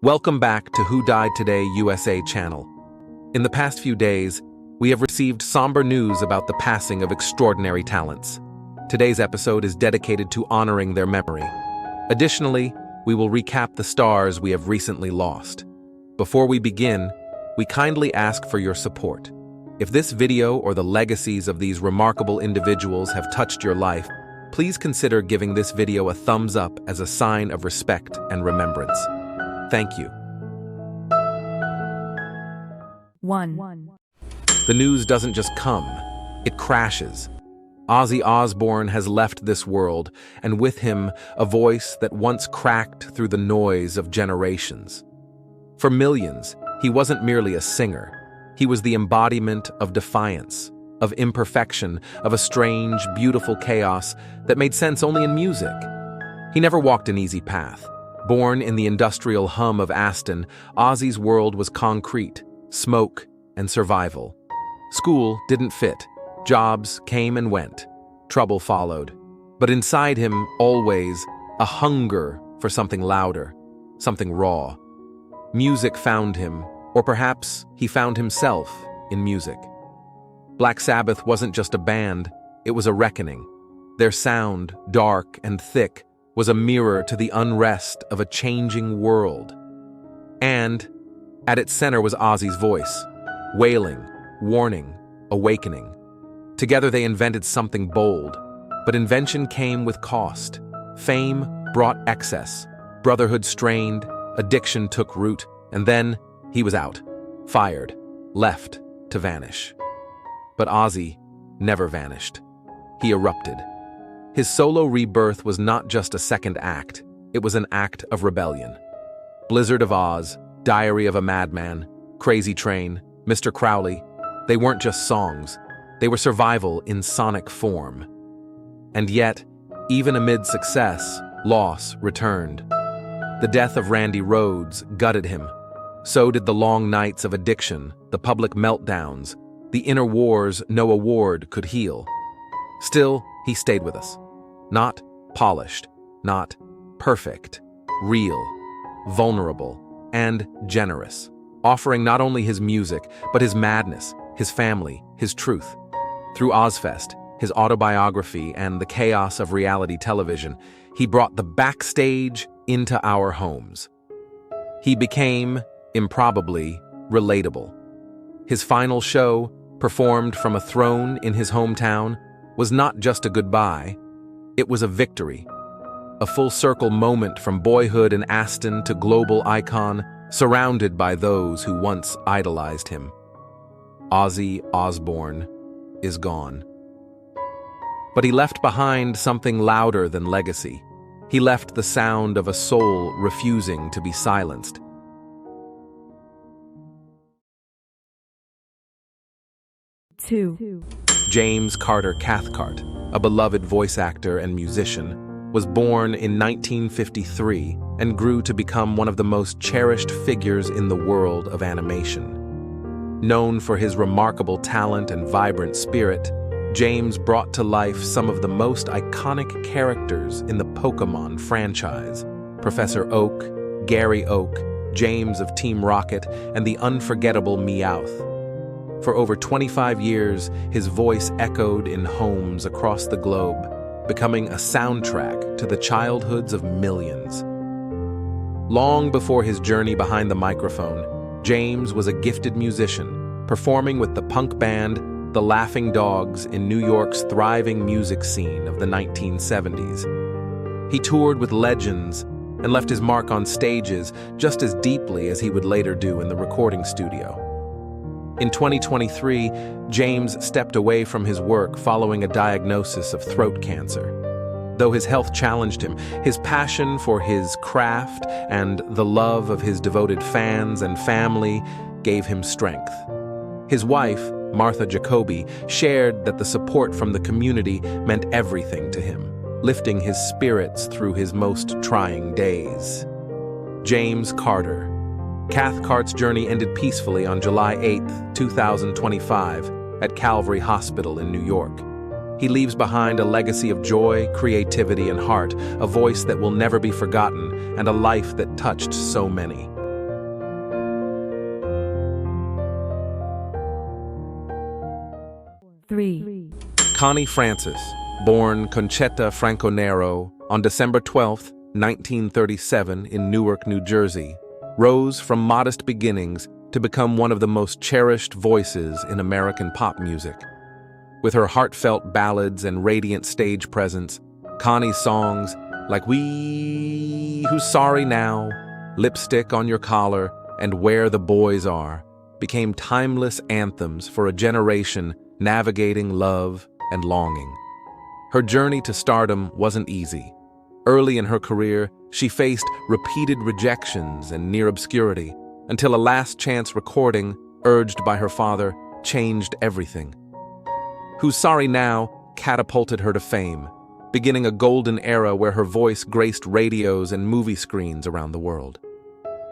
Welcome back to Who Died Today USA channel. In the past few days, we have received somber news about the passing of extraordinary talents. Today's episode is dedicated to honoring their memory. Additionally, we will recap the stars we have recently lost. Before we begin, we kindly ask for your support. If this video or the legacies of these remarkable individuals have touched your life, please consider giving this video a thumbs up as a sign of respect and remembrance. Thank you. 1. The news doesn't just come, it crashes. Ozzy Osbourne has left this world, and with him, a voice that once cracked through the noise of generations. For millions, he wasn't merely a singer. He was the embodiment of defiance, of imperfection, of a strange, beautiful chaos that made sense only in music. He never walked an easy path. Born in the industrial hum of Aston, Ozzy's world was concrete, smoke, and survival. School didn't fit. Jobs came and went. Trouble followed. But inside him, always, a hunger for something louder, something raw. Music found him, or perhaps he found himself in music. Black Sabbath wasn't just a band, it was a reckoning. Their sound, dark and thick, was a mirror to the unrest of a changing world. And at its center was Ozzy's voice, wailing, warning, awakening. Together they invented something bold, but invention came with cost. Fame brought excess, brotherhood strained, addiction took root, and then he was out, fired, left to vanish. But Ozzy never vanished. He erupted. His solo rebirth was not just a second act, it was an act of rebellion. Blizzard of Oz, Diary of a Madman, Crazy Train, Mr. Crowley, they weren't just songs, they were survival in sonic form. And yet, even amid success, loss returned. The death of Randy Rhoads gutted him. So did the long nights of addiction, the public meltdowns, the inner wars no award could heal. Still, he stayed with us. Not polished, not perfect, real, vulnerable, and generous, offering not only his music, but his madness, his family, his truth. Through Ozzfest, his autobiography, and the chaos of reality television, he brought the backstage into our homes. He became, improbably, relatable. His final show, performed from a throne in his hometown, was not just a goodbye, it was a victory. A full-circle moment from boyhood in Aston to global icon, surrounded by those who once idolized him. Ozzy Osbourne is gone. But he left behind something louder than legacy. He left the sound of a soul refusing to be silenced. Two. James Carter Cathcart, a beloved voice actor and musician, was born in 1953 and grew to become one of the most cherished figures in the world of animation. Known for his remarkable talent and vibrant spirit, James brought to life some of the most iconic characters in the Pokémon franchise: Professor Oak, Gary Oak, James of Team Rocket, and the unforgettable Meowth. For over 25 years, his voice echoed in homes across the globe, becoming a soundtrack to the childhoods of millions. Long before his journey behind the microphone, James was a gifted musician, performing with the punk band The Laughing Dogs in New York's thriving music scene of the 1970s. He toured with legends and left his mark on stages just as deeply as he would later do in the recording studio. In 2023, James stepped away from his work following a diagnosis of throat cancer. Though his health challenged him, his passion for his craft and the love of his devoted fans and family gave him strength. His wife, Martha Jacoby, shared that the support from the community meant everything to him, lifting his spirits through his most trying days. James Carter. Cathcart's journey ended peacefully on July 8, 2025, at Calvary Hospital in New York. He leaves behind a legacy of joy, creativity, and heart, a voice that will never be forgotten, and a life that touched so many. 3. Connie Francis, born Concetta Franconero on December 12, 1937 in Newark, New Jersey, rose from modest beginnings to become one of the most cherished voices in American pop music. With her heartfelt ballads and radiant stage presence, Connie's songs like We Who's Sorry Now, Lipstick on Your Collar, and Where the Boys Are became timeless anthems for a generation navigating love and longing. Her journey to stardom wasn't easy. Early in her career, she faced repeated rejections and near obscurity, until a last chance recording, urged by her father, changed everything. Who's Sorry Now catapulted her to fame, beginning a golden era where her voice graced radios and movie screens around the world.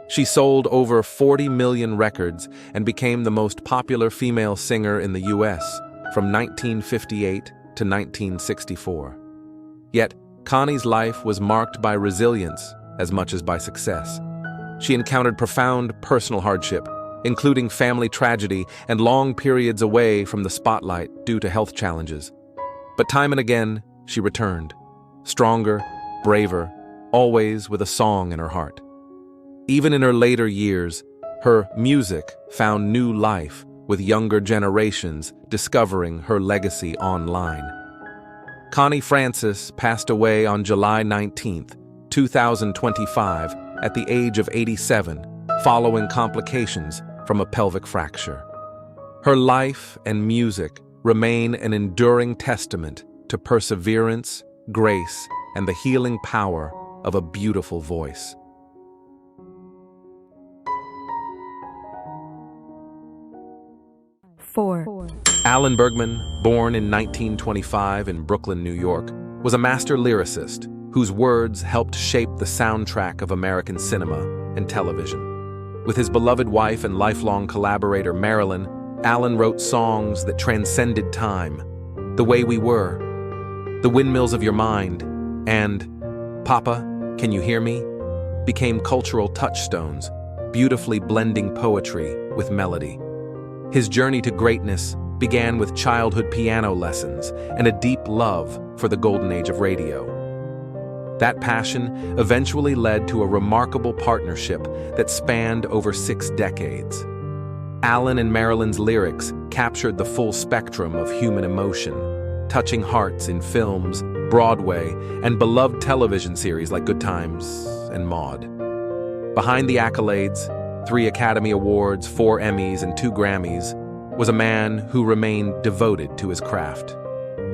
She sold over 40 million records and became the most popular female singer in the U.S. from 1958 to 1964. Yet, Connie's life was marked by resilience as much as by success. She encountered profound personal hardship, including family tragedy and long periods away from the spotlight due to health challenges. But time and again, she returned, stronger, braver, always with a song in her heart. Even in her later years, her music found new life, with younger generations discovering her legacy online. Connie Francis passed away on July 19, 2025, at the age of 87, following complications from a pelvic fracture. Her life and music remain an enduring testament to perseverance, grace, and the healing power of a beautiful voice. Four. Alan Bergman, born in 1925 in Brooklyn, New York, was a master lyricist whose words helped shape the soundtrack of American cinema and television. With his beloved wife and lifelong collaborator Marilyn, Alan wrote songs that transcended time, The Way We Were, The Windmills of Your Mind, and Papa, Can You Hear Me? Became cultural touchstones, beautifully blending poetry with melody. His journey to greatness began with childhood piano lessons and a deep love for the golden age of radio. That passion eventually led to a remarkable partnership that spanned over 6 decades. Alan and Marilyn's lyrics captured the full spectrum of human emotion, touching hearts in films, Broadway, and beloved television series like Good Times and Maude. Behind the accolades, 3 Academy Awards, 4 Emmys, and 2 Grammys, was a man who remained devoted to his craft.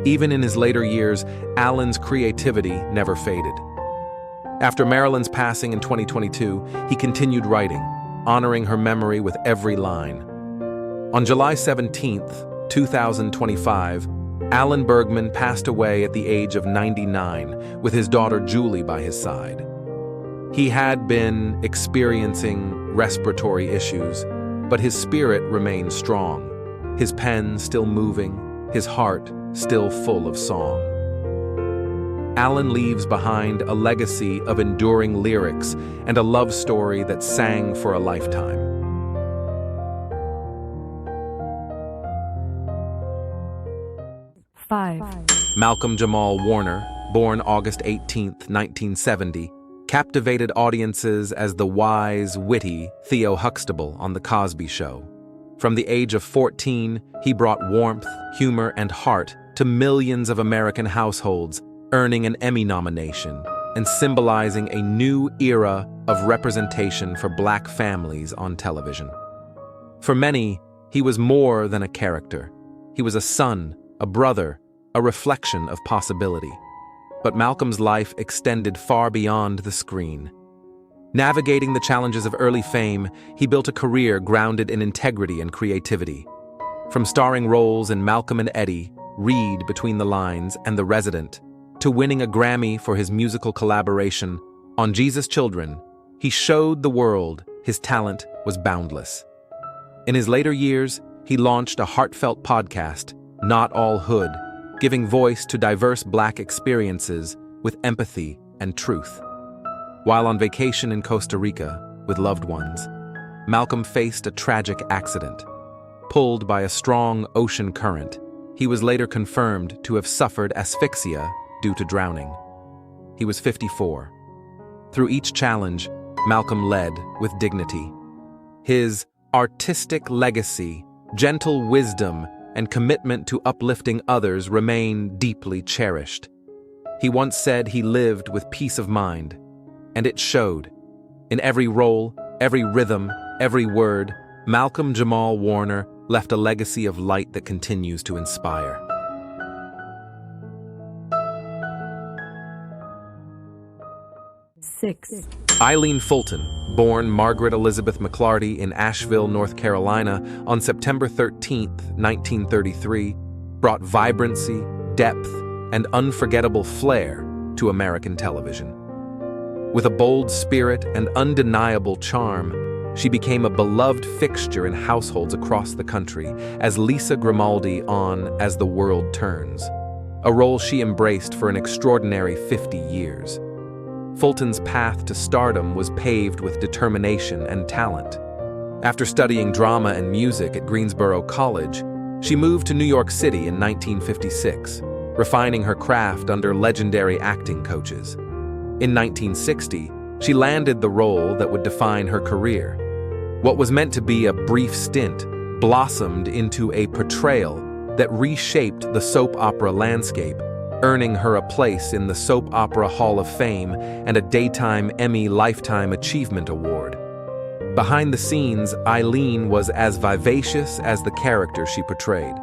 Even in his later years, Alan's creativity never faded. After Marilyn's passing in 2022, he continued writing, honoring her memory with every line. On July 17, 2025, Alan Bergman passed away at the age of 99, with his daughter Julie by his side. He had been experiencing respiratory issues, but his spirit remained strong, his pen still moving, his heart still full of song. Alan leaves behind a legacy of enduring lyrics and a love story that sang for a lifetime. Five. Malcolm-Jamal Warner, born August 18, 1970, captivated audiences as the wise, witty Theo Huxtable on The Cosby Show. From the age of 14, he brought warmth, humor, and heart to millions of American households, earning an Emmy nomination and symbolizing a new era of representation for Black families on television. For many, he was more than a character. He was a son, a brother, a reflection of possibility. But Malcolm's life extended far beyond the screen. Navigating the challenges of early fame, he built a career grounded in integrity and creativity. From starring roles in Malcolm and Eddie, Read Between the Lines, and The Resident, to winning a Grammy for his musical collaboration on Jesus Children, he showed the world his talent was boundless. In his later years, he launched a heartfelt podcast, Not All Hood, giving voice to diverse Black experiences with empathy and truth. While on vacation in Costa Rica with loved ones, Malcolm faced a tragic accident. Pulled by a strong ocean current, He was later confirmed to have suffered asphyxia due to drowning. He was 54. Through each challenge, Malcolm led with dignity. His artistic legacy, gentle wisdom, and commitment to uplifting others remain deeply cherished. He once said he lived with peace of mind, and it showed. In every role, every rhythm, every word, Malcolm-Jamal Warner left a legacy of light that continues to inspire. Six. Eileen Fulton, born Margaret Elizabeth McClarty in Asheville, North Carolina on September 13, 1933, brought vibrancy, depth, and unforgettable flair to American television. With a bold spirit and undeniable charm, she became a beloved fixture in households across the country as Lisa Grimaldi on As the World Turns, a role she embraced for an extraordinary 50 years. Fulton's path to stardom was paved with determination and talent. After studying drama and music at Greensboro College, she moved to New York City in 1956, refining her craft under legendary acting coaches. In 1960, she landed the role that would define her career. What was meant to be a brief stint blossomed into a portrayal that reshaped the soap opera landscape, earning her a place in the Soap Opera Hall of Fame and a Daytime Emmy Lifetime Achievement Award. Behind the scenes, Eileen was as vivacious as the character she portrayed,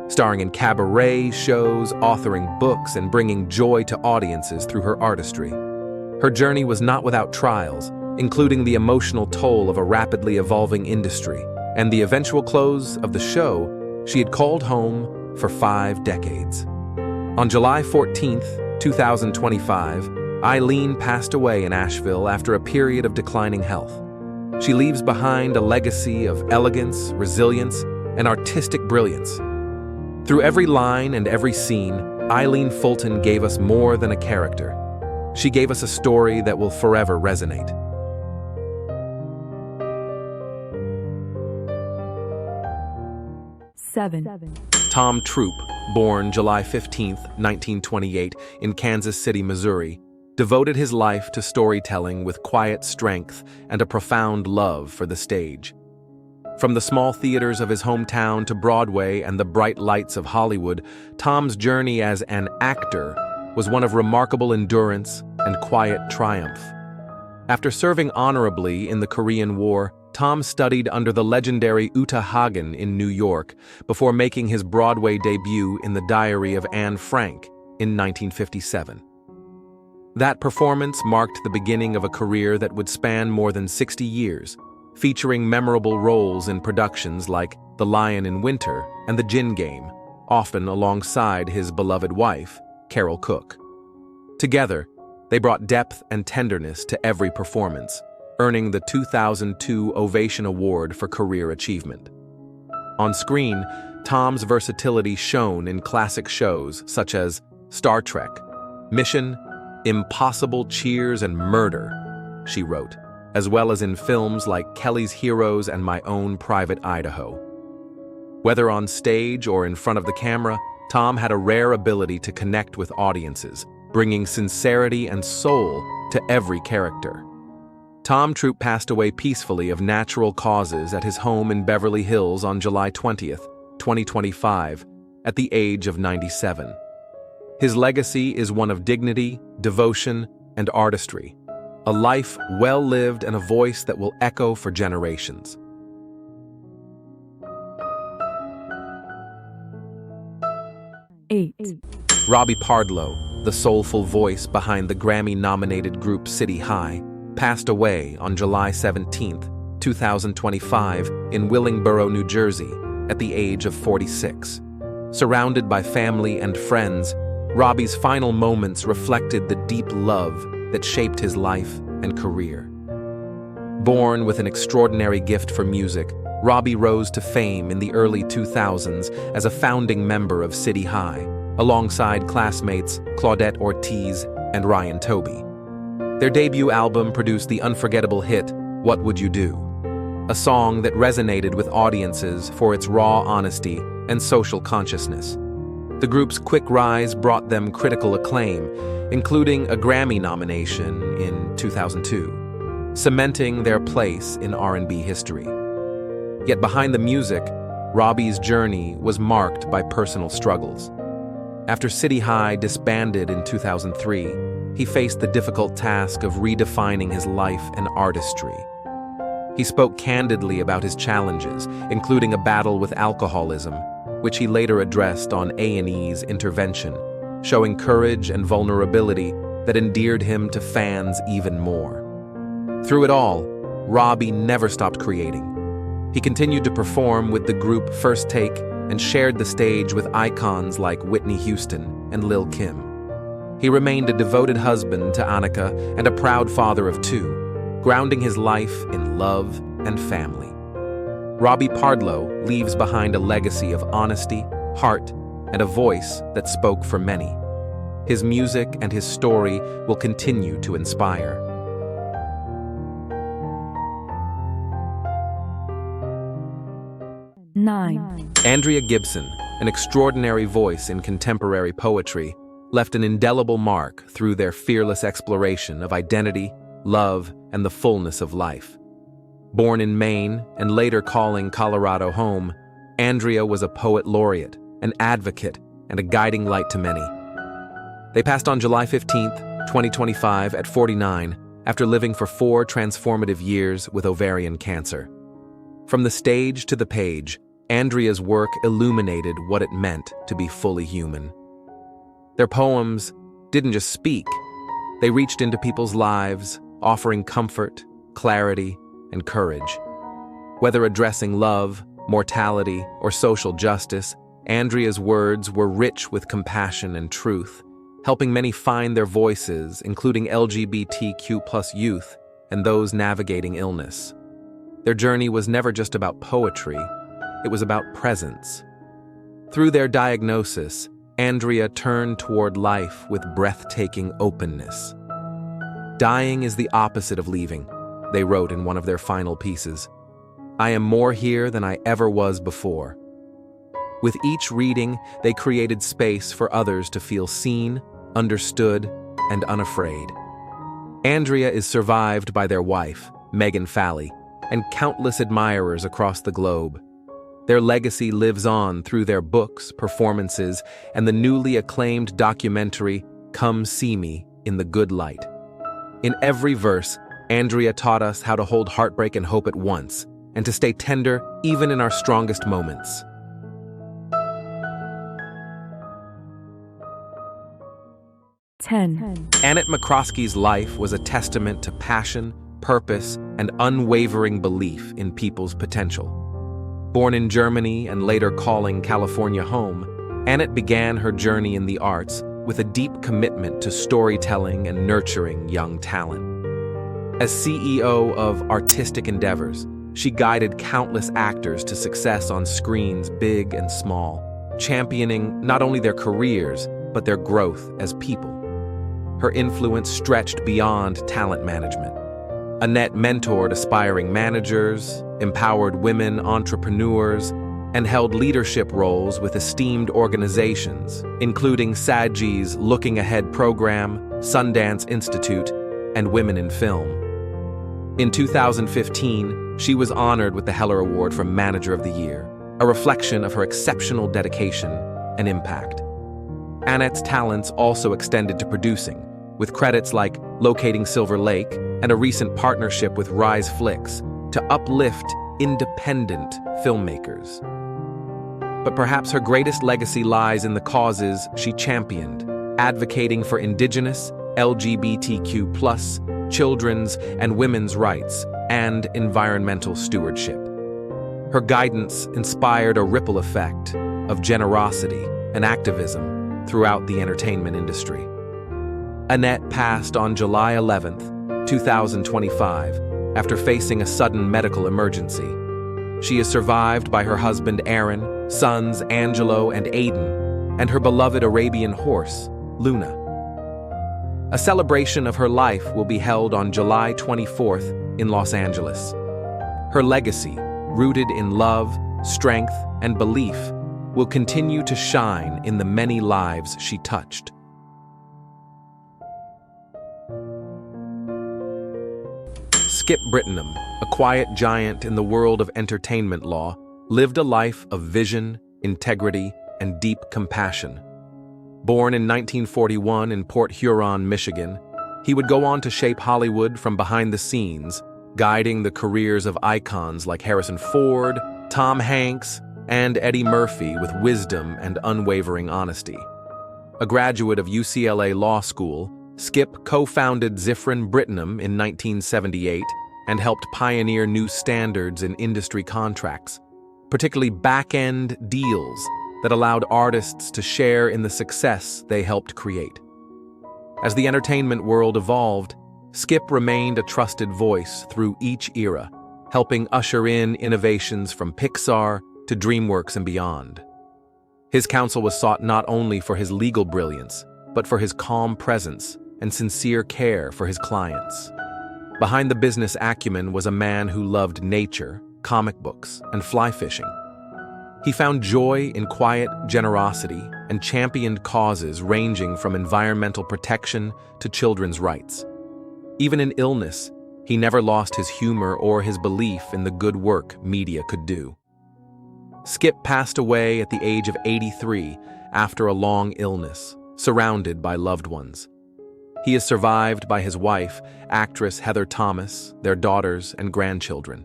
starring in cabaret shows, authoring books, and bringing joy to audiences through her artistry. Her journey was not without trials, including the emotional toll of a rapidly evolving industry, and the eventual close of the show she had called home for 5 decades. On July 14, 2025, Eileen passed away in Asheville after a period of declining health. She leaves behind a legacy of elegance, resilience, and artistic brilliance. Through every line and every scene, Eileen Fulton gave us more than a character. She gave us a story that will forever resonate. 7. Tom Troupe, born July 15, 1928, in Kansas City, Missouri, devoted his life to storytelling with quiet strength and a profound love for the stage. From the small theaters of his hometown to Broadway and the bright lights of Hollywood, Tom's journey as an actor was one of remarkable endurance and quiet triumph. After serving honorably in the Korean War, Tom studied under the legendary Uta Hagen in New York before making his Broadway debut in The Diary of Anne Frank in 1957. That performance marked the beginning of a career that would span more than 60 years, featuring memorable roles in productions like The Lion in Winter and The Gin Game, often alongside his beloved wife, Carol Cook. Together, they brought depth and tenderness to every performance, earning the 2002 Ovation Award for Career Achievement. On screen, Tom's versatility shone in classic shows such as Star Trek, Mission, Impossible, Cheers, and Murder, she wrote, as well as in films like Kelly's Heroes and My Own Private Idaho. Whether on stage or in front of the camera, Tom had a rare ability to connect with audiences, bringing sincerity and soul to every character. Tom Troupe passed away peacefully of natural causes at his home in Beverly Hills on July 20th, 2025, at the age of 97. His legacy is one of dignity, devotion, and artistry, a life well lived and a voice that will echo for generations. 8. Robbie Pardlo, the soulful voice behind the Grammy-nominated group City High, passed away on July 17, 2025, in Willingboro, New Jersey, at the age of 46. Surrounded by family and friends, Robbie's final moments reflected the deep love that shaped his life and career. Born with an extraordinary gift for music, Robbie rose to fame in the early 2000s as a founding member of City High, alongside classmates Claudette Ortiz and Ryan Toby. Their debut album produced the unforgettable hit, What Would You Do?, a song that resonated with audiences for its raw honesty and social consciousness. The group's quick rise brought them critical acclaim, including a Grammy nomination in 2002, cementing their place in R&B history. Yet behind the music, Robbie's journey was marked by personal struggles. After City High disbanded in 2003, he faced the difficult task of redefining his life and artistry. He spoke candidly about his challenges, including a battle with alcoholism, which he later addressed on A&E's Intervention, showing courage and vulnerability that endeared him to fans even more. Through it all, Robbie never stopped creating. He continued to perform with the group First Take and shared the stage with icons like Whitney Houston and Lil' Kim. He remained a devoted husband to Annika and a proud father of two, grounding his life in love and family. Robbie Pardlo leaves behind a legacy of honesty, heart, and a voice that spoke for many. His music and his story will continue to inspire. Nine. Andrea Gibson, an extraordinary voice in contemporary poetry, left an indelible mark through their fearless exploration of identity, love, and the fullness of life. Born in Maine and later calling Colorado home, Andrea was a poet laureate, an advocate, and a guiding light to many. They passed on July 15, 2025 at 49, after living for 4 transformative years with ovarian cancer. From the stage to the page, Andrea's work illuminated what it meant to be fully human. Their poems didn't just speak, they reached into people's lives, offering comfort, clarity, and courage. Whether addressing love, mortality, or social justice, Andrea's words were rich with compassion and truth, helping many find their voices, including LGBTQ+ youth and those navigating illness. Their journey was never just about poetry, it was about presence. Through their diagnosis, Andrea turned toward life with breathtaking openness. "Dying is the opposite of leaving," they wrote in one of their final pieces. "I am more here than I ever was before." With each reading, they created space for others to feel seen, understood, and unafraid. Andrea is survived by their wife, Megan Falley, and countless admirers across the globe. Their legacy lives on through their books, performances, and the newly acclaimed documentary, Come See Me in the Good Light. In every verse, Andrea taught us how to hold heartbreak and hope at once, and to stay tender even in our strongest moments. Annet McCroskey's life was a testament to passion, purpose, and unwavering belief in people's potential. Born in Germany and later calling California home, Annet began her journey in the arts with a deep commitment to storytelling and nurturing young talent. As CEO of Artistic Endeavors, she guided countless actors to success on screens big and small, championing not only their careers, but their growth as people. Her influence stretched beyond talent management. Annet mentored aspiring managers, empowered women entrepreneurs, and held leadership roles with esteemed organizations, including SAGG's Looking Ahead program, Sundance Institute, and Women in Film. In 2015, she was honored with the Heller Award for Manager of the Year, a reflection of her exceptional dedication and impact. Annet's talents also extended to producing, with credits like Locating Silver Lake and a recent partnership with Rise Flicks to uplift independent filmmakers. But perhaps her greatest legacy lies in the causes she championed, advocating for Indigenous, LGBTQ+, children's and women's rights, and environmental stewardship. Her guidance inspired a ripple effect of generosity and activism throughout the entertainment industry. Annet passed on July 11, 2025, after facing a sudden medical emergency. She is survived by her husband Aaron, sons Angelo and Aiden, and her beloved Arabian horse, Luna. A celebration of her life will be held on July 24th in Los Angeles. Her legacy, rooted in love, strength, and belief, will continue to shine in the many lives she touched. Skip Brittenham, a quiet giant in the world of entertainment law, lived a life of vision, integrity, and deep compassion. Born in 1941 in Port Huron, Michigan, he would go on to shape Hollywood from behind the scenes, guiding the careers of icons like Harrison Ford, Tom Hanks, and Eddie Murphy with wisdom and unwavering honesty. A graduate of UCLA Law School, Skip co-founded Zifrin Brittenham in 1978 and helped pioneer new standards in industry contracts, particularly back-end deals that allowed artists to share in the success they helped create. As the entertainment world evolved, Skip remained a trusted voice through each era, helping usher in innovations from Pixar to DreamWorks and beyond. His counsel was sought not only for his legal brilliance, but for his calm presence and sincere care for his clients. Behind the business acumen was a man who loved nature, comic books, and fly fishing. He found joy in quiet generosity and championed causes ranging from environmental protection to children's rights. Even in illness, he never lost his humor or his belief in the good work media could do. Skip passed away at the age of 83 after a long illness, surrounded by loved ones. He is survived by his wife, actress Heather Thomas, their daughters, and grandchildren.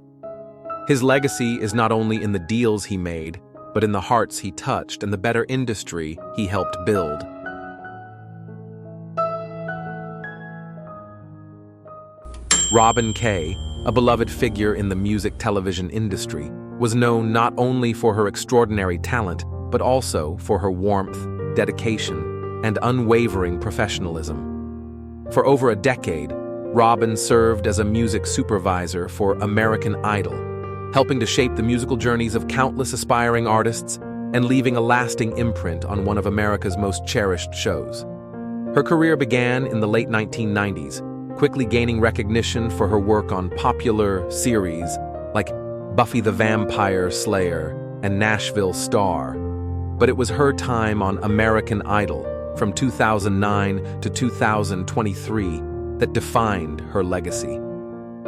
His legacy is not only in the deals he made, but in the hearts he touched and the better industry he helped build. Robin Kaye, a beloved figure in the music television industry, was known not only for her extraordinary talent, but also for her warmth, dedication, and unwavering professionalism. For over a decade, Robin served as a music supervisor for American Idol, helping to shape the musical journeys of countless aspiring artists and leaving a lasting imprint on one of America's most cherished shows. Her career began in the late 1990s, quickly gaining recognition for her work on popular series like Buffy the Vampire Slayer and Nashville Star. But it was her time on American Idol from 2009 to 2023 that defined her legacy.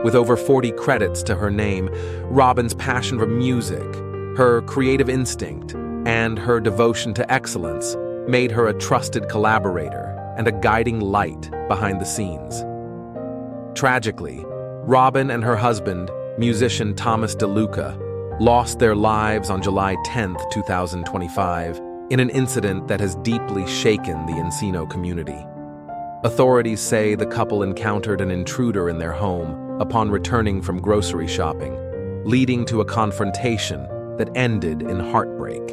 With over 40 credits to her name, Robin's passion for music, her creative instinct, and her devotion to excellence made her a trusted collaborator and a guiding light behind the scenes. Tragically, Robin and her husband, musician Thomas DeLuca, lost their lives on July 10, 2025, in an incident that has deeply shaken the Encino community. Authorities say the couple encountered an intruder in their home upon returning from grocery shopping, leading to a confrontation that ended in heartbreak.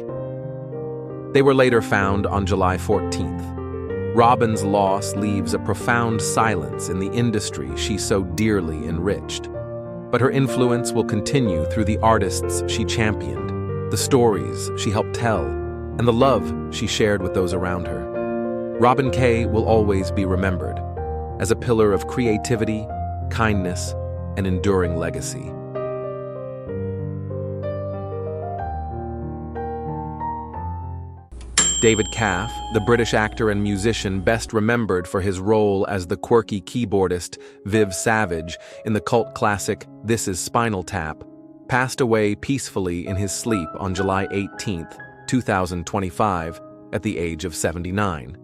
They were later found on July 14th. Robin's loss leaves a profound silence in the industry she so dearly enriched. But her influence will continue through the artists she championed, the stories she helped tell, and the love she shared with those around her. Robin Kaye will always be remembered as a pillar of creativity, kindness, and enduring legacy. David Caff, the British actor and musician best remembered for his role as the quirky keyboardist Viv Savage in the cult classic This Is Spinal Tap, passed away peacefully in his sleep on July 18, 2025, at the age of 79.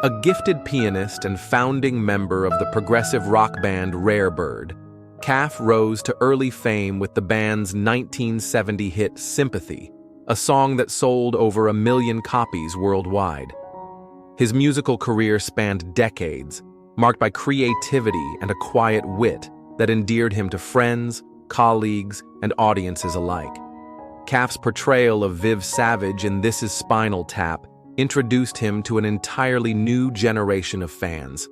A gifted pianist and founding member of the progressive rock band Rare Bird, Caff rose to early fame with the band's 1970 hit Sympathy, a song that sold over 1 million copies worldwide. His musical career spanned decades, marked by creativity and a quiet wit that endeared him to friends, colleagues, and audiences alike. Caff's portrayal of Viv Savage in This Is Spinal Tap introduced him to an entirely new generation of fans.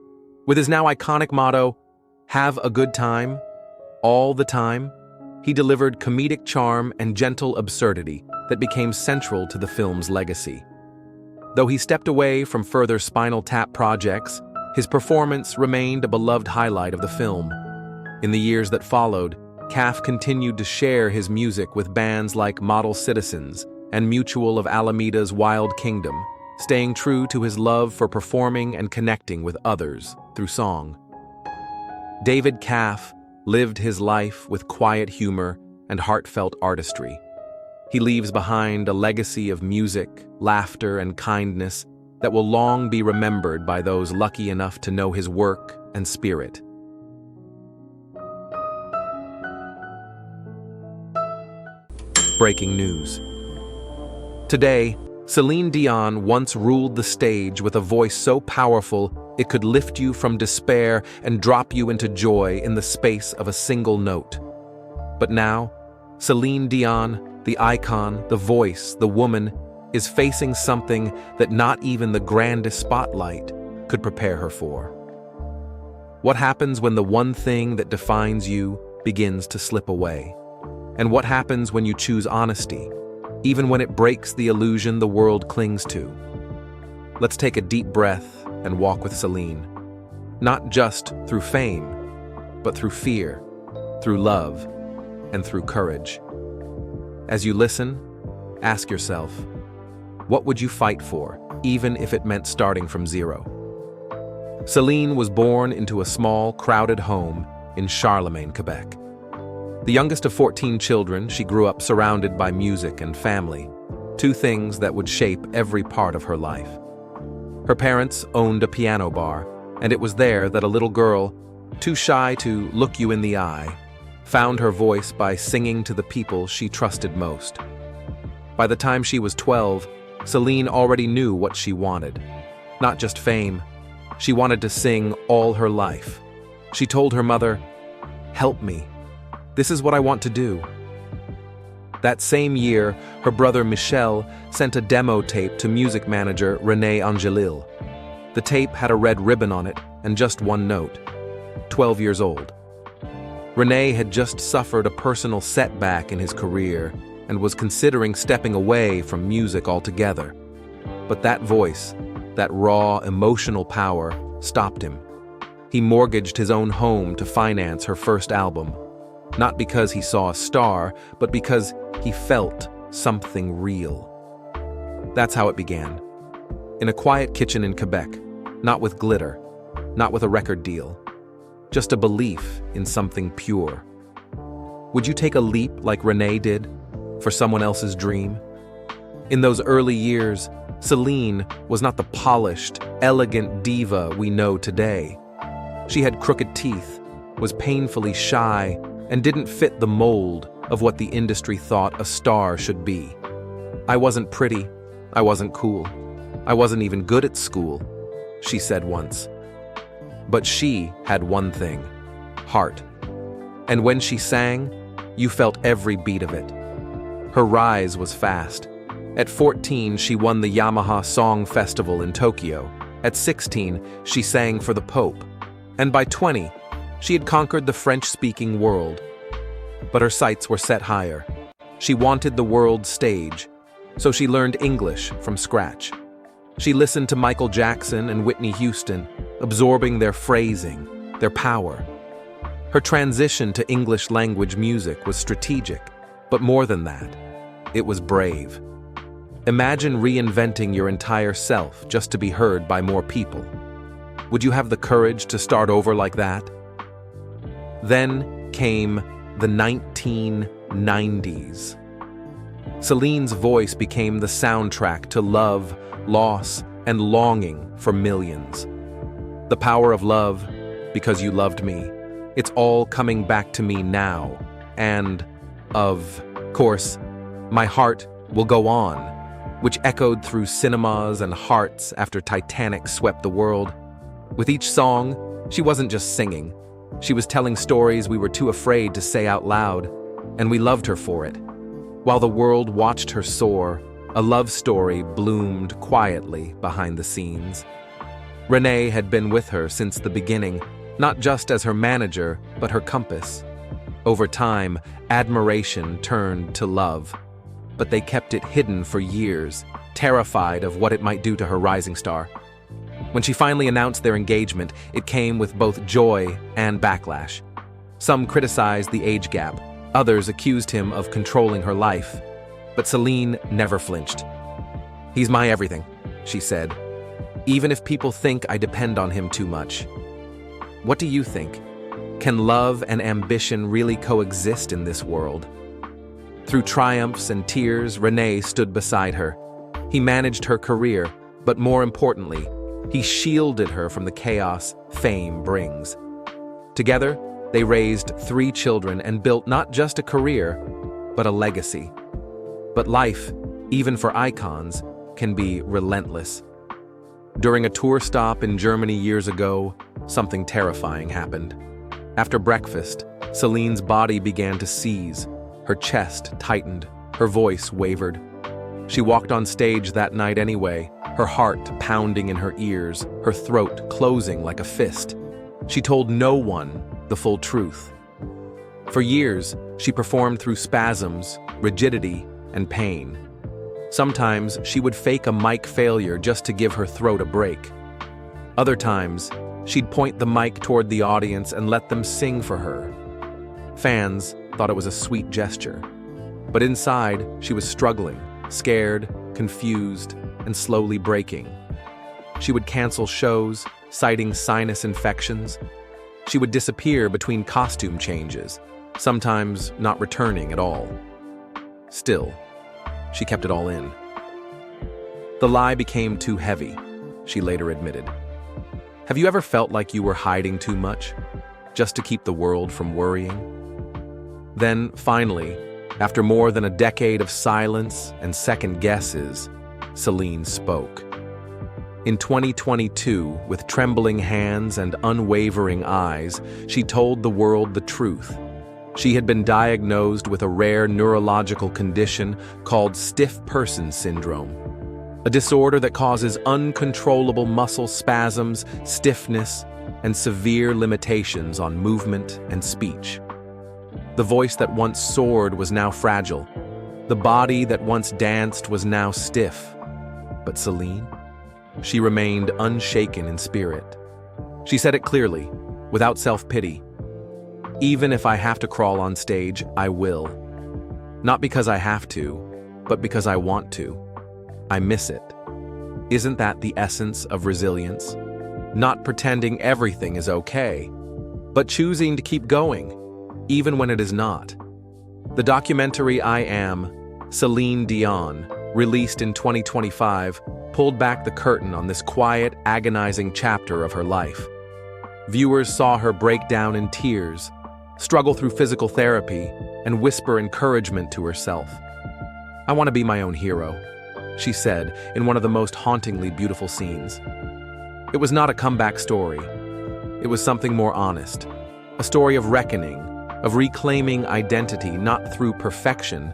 With his now iconic motto, "Have a good time, all the time," he delivered comedic charm and gentle absurdity that became central to the film's legacy. Though he stepped away from further Spinal Tap projects, his performance remained a beloved highlight of the film. In the years that followed, Caff continued to share his music with bands like Model Citizens and mutual of Alameda's Wild Kingdom, staying true to his love for performing and connecting with others through song. David Caff lived his life with quiet humor and heartfelt artistry. He leaves behind a legacy of music, laughter, and kindness that will long be remembered by those lucky enough to know his work and spirit. Breaking news. Today, Celine Dion once ruled the stage with a voice so powerful it could lift you from despair and drop you into joy in the space of a single note. But now, Celine Dion, the icon, the voice, the woman, is facing something that not even the grandest spotlight could prepare her for. What happens when the one thing that defines you begins to slip away? And what happens when you choose honesty, even when it breaks the illusion the world clings to? Let's take a deep breath and walk with Celine, not just through fame, but through fear, through love, and through courage. As you listen, ask yourself, what would you fight for, even if it meant starting from zero? Celine was born into a small, crowded home in Charlemagne, Quebec. The youngest of 14 children, she grew up surrounded by music and family, two things that would shape every part of her life. Her parents owned a piano bar, and it was there that a little girl, too shy to look you in the eye, found her voice by singing to the people she trusted most. By the time she was 12, Celine already knew what she wanted. Not just fame, she wanted to sing all her life. She told her mother, "Help me. This is what I want to do." That same year, her brother Michel sent a demo tape to music manager René Angelil. The tape had a red ribbon on it and just one note: 12 years old. René had just suffered a personal setback in his career and was considering stepping away from music altogether. But that voice, that raw, emotional power, stopped him. He mortgaged his own home to finance her first album, not because he saw a star, but because he felt something real. That's how it began. In a quiet kitchen in Quebec, not with glitter, not with a record deal, just a belief in something pure. Would you take a leap like René did for someone else's dream? In those early years, Celine was not the polished, elegant diva we know today. She had crooked teeth, was painfully shy, and didn't fit the mold of what the industry thought a star should be. "I wasn't pretty, I wasn't cool, I wasn't even good at school," she said once. But she had one thing: heart. And when she sang, you felt every beat of it. Her rise was fast. At 14, she won the Yamaha Song Festival in Tokyo. At 16, she sang for the Pope. And by 20, she had conquered the French-speaking world. But her sights were set higher. She wanted the world stage, so she learned English from scratch. She listened to Michael Jackson and Whitney Houston, absorbing their phrasing, their power. Her transition to English language music was strategic, but more than that, it was brave. Imagine reinventing your entire self just to be heard by more people. Would you have the courage to start over like that? Then came the 1990s. Celine's voice became the soundtrack to love, loss, and longing for millions. The power of love, because you loved me. It's all coming back to me now. And, of course, My Heart Will Go On, which echoed through cinemas and hearts after Titanic swept the world. With each song, she wasn't just singing. She was telling stories we were too afraid to say out loud, and we loved her for it. While the world watched her soar, a love story bloomed quietly behind the scenes. René had been with her since the beginning, not just as her manager, but her compass. Over time, admiration turned to love, but they kept it hidden for years, terrified of what it might do to her rising star. When she finally announced their engagement, it came with both joy and backlash. Some criticized the age gap, others accused him of controlling her life. But Celine never flinched. "He's my everything," she said, "even if people think I depend on him too much." What do you think? Can love and ambition really coexist in this world? Through triumphs and tears, Renee stood beside her. He managed her career, but more importantly, he shielded her from the chaos fame brings. Together, they raised 3 children and built not just a career, but a legacy. But life, even for icons, can be relentless. During a tour stop in Germany years ago, something terrifying happened. After breakfast, Celine's body began to seize. Her chest tightened, her voice wavered. She walked on stage that night anyway, her heart pounding in her ears, her throat closing like a fist. She told no one the full truth. For years, she performed through spasms, rigidity, and pain. Sometimes she would fake a mic failure just to give her throat a break. Other times, she'd point the mic toward the audience and let them sing for her. Fans thought it was a sweet gesture. But inside, she was struggling, scared, confused, and slowly breaking. She would cancel shows, citing sinus infections. She would disappear between costume changes, sometimes not returning at all. Still, she kept it all in. The lie became too heavy, she later admitted. Have you ever felt like you were hiding too much, just to keep the world from worrying? Then, finally, after more than a decade of silence and second guesses, Celine spoke. In 2022, with trembling hands and unwavering eyes, she told the world the truth. She had been diagnosed with a rare neurological condition called stiff person syndrome, a disorder that causes uncontrollable muscle spasms, stiffness, and severe limitations on movement and speech. The voice that once soared was now fragile. The body that once danced was now stiff. But Celine? She remained unshaken in spirit. She said it clearly, without self-pity. Even if I have to crawl on stage, I will. Not because I have to, but because I want to. I miss it. Isn't that the essence of resilience? Not pretending everything is okay, but choosing to keep going, even when it is not. The documentary I Am, Celine Dion, released in 2025, pulled back the curtain on this quiet, agonizing chapter of her life. Viewers saw her break down in tears, struggle through physical therapy, and whisper encouragement to herself. "I want to be my own hero," she said in one of the most hauntingly beautiful scenes. It was not a comeback story. It was something more honest, a story of reckoning, of reclaiming identity not through perfection,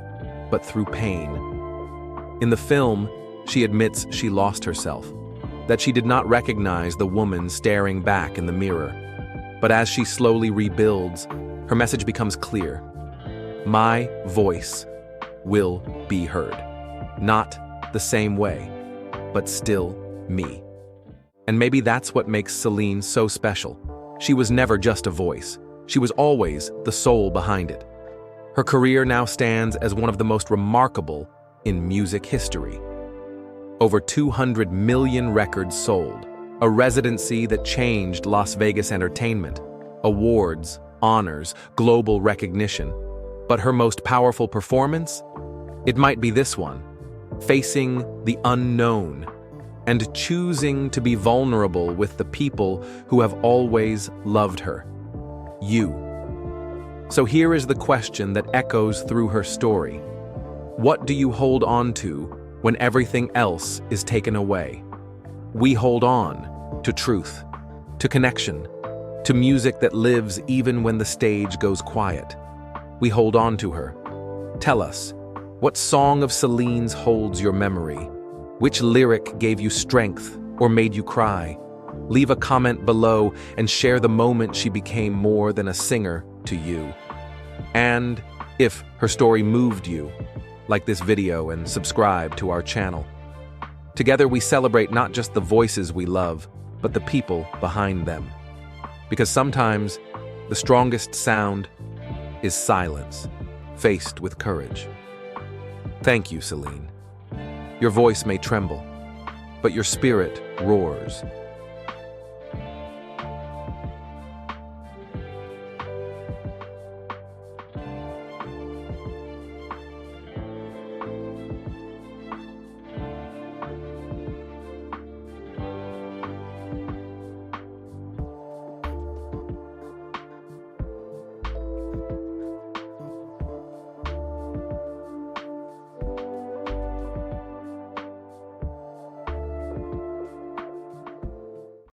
but through pain. In the film, she admits she lost herself, that she did not recognize the woman staring back in the mirror. But as she slowly rebuilds, her message becomes clear. My voice will be heard. Not the same way, but still me. And maybe that's what makes Celine so special. She was never just a voice. She was always the soul behind it. Her career now stands as one of the most remarkable in music history. Over 200 million records sold, a residency that changed Las Vegas entertainment, awards, honors, global recognition. But her most powerful performance? It might be this one, facing the unknown and choosing to be vulnerable with the people who have always loved her. You. So here is the question that echoes through her story. What do you hold on to when everything else is taken away? We hold on to truth, to connection, to music that lives even when the stage goes quiet. We hold on to her. Tell us, what song of Celine's holds your memory? Which lyric gave you strength or made you cry? Leave a comment below and share the moment she became more than a singer to you. And if her story moved you, like this video and subscribe to our channel. Together we celebrate not just the voices we love, but the people behind them. Because sometimes the strongest sound is silence, faced with courage. Thank you, Celine. Your voice may tremble, but your spirit roars.